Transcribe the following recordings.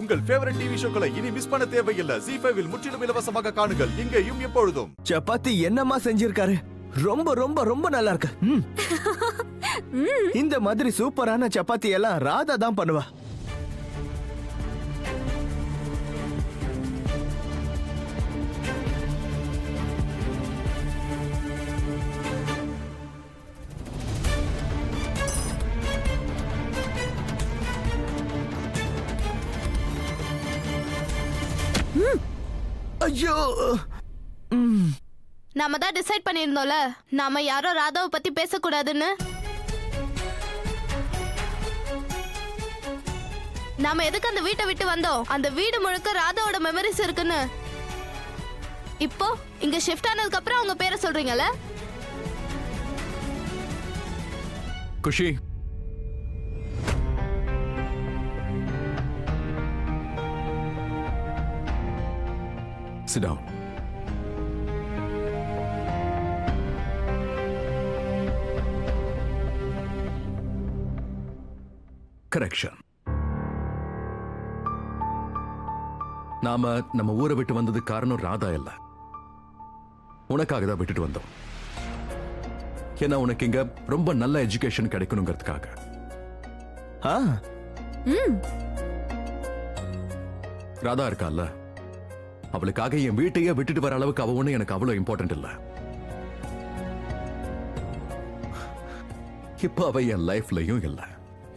உங்கள் favourite TV ஷோக்களை இனி miss பண்ண தேவையில்லை. ZEE5 இல் முற்றிலும் இலவசமாக காணுங்கள். இங்கேயும் எப்பொழுதும். சப்பாத்தி என்னமா செஞ்சிருக்காரு? ரொம்ப ரொம்ப ரொம்ப நல்லா இருக்கு. இந்த மாதிரி சூப்பரான சப்பாத்தி எல்லாம் ராதா தான் பண்ணுவா. ஐயோ, நாம தான் டிசைட் பண்ணிருந்தோம்ல, நாம யாரோ ராதாவை பத்தி பேசக்கூடாதுன்னு. நாம எதுக்கு அந்த வீட்டை விட்டு வந்தோம்? அந்த வீடு முழுக்க ராதாவோட மெமரிஸ் இருக்குன்னு. இப்போ இங்க ஷிஃப்ட் ஆனதுக்கு அப்புறம் அவங்க பேரை சொல்றீங்கல்ல? குஷி, sit down. Correction. நாம நம்ம ஊரை விட்டு வந்தது காரணம் ராதா இல்ல, உனக்காக தான் விட்டுட்டு வந்தோம். ஏன்னா உனக்கு இங்க ரொம்ப நல்ல எஜுகேஷன் கிடைக்கணுங்கிறதுக்காக. ராதா இருக்கால, அவளுக்காக என் வீட்டையே விட்டுட்டு வர அளவுக்கு அவ ஒண்ணு எனக்கு அவ்வளவு இம்பார்ட்டன்ட் இல்ல. இப்ப அவ என் லைஃப்லயும் இல்ல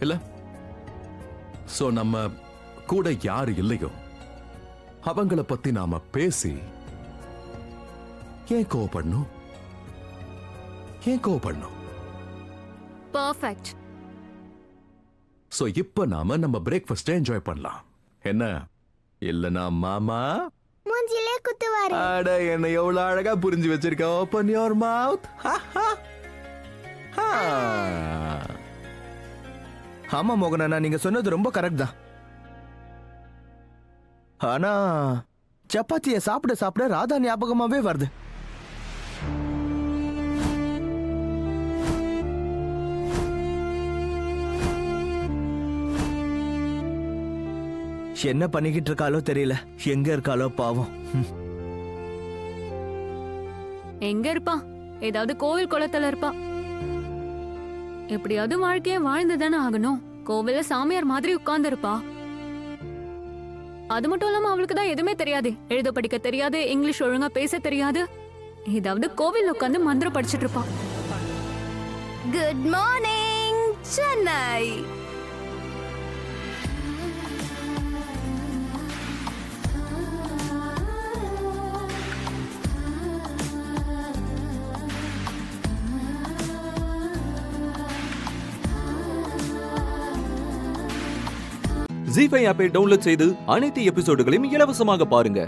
இல்ல. சோ நம்ம கூட யாரு இல்லையோ அவங்கள பத்தி நாம பேசி ஏன் கோவப்படணும்? பெர்ஃபெக்ட். சோ இப்ப நாம நம்ம பிரேக்ஃபாஸ்ட் என்ஜாய் பண்ணலாம். என்ன இல்லனா மாமா மூஞ்சிலே குத்துவாரு. அட, என்ன எவ்வளவு அழகா புரிஞ்சு வச்சிருக்க. Open your mouth. ஆமா மோகனா, நீங்க சொன்னது ரொம்ப கரெக்ட் தான். ஆனா சப்பாத்திய சாப்பிட சாப்பிட ராதா ஞாபகமாவே வருது. என்ன பண்ணிக்கிட்டு இருக்காளோ தெரியல. எங்க இருக்காளோ பாவம். எங்க இருப்பா? ஏதாவது கோவில் குளத்துல இருப்பா. எப்படியாவது வாழ்க்கைய வாழ்ந்துதானே ஆகணும். கோவில சாமியார் மாதிரி உட்கார்ந்து இருப்பா. அது மட்டும் இல்லாம அவளுக்கு தான் எதுவுமே தெரியாது. எழுத படிக்க தெரியாது, இங்கிலீஷ் ஒழுங்கா பேச தெரியாது. ஏதாவது கோவில் உட்கார்ந்து மந்திரம் படிச்சிட்டு இருப்பா. Good morning Chennai. ZEE5 ஆப்பை டவுன்லோட் செய்து அனைத்து எபிசோடுகளையும் இலவசமாக பாருங்க.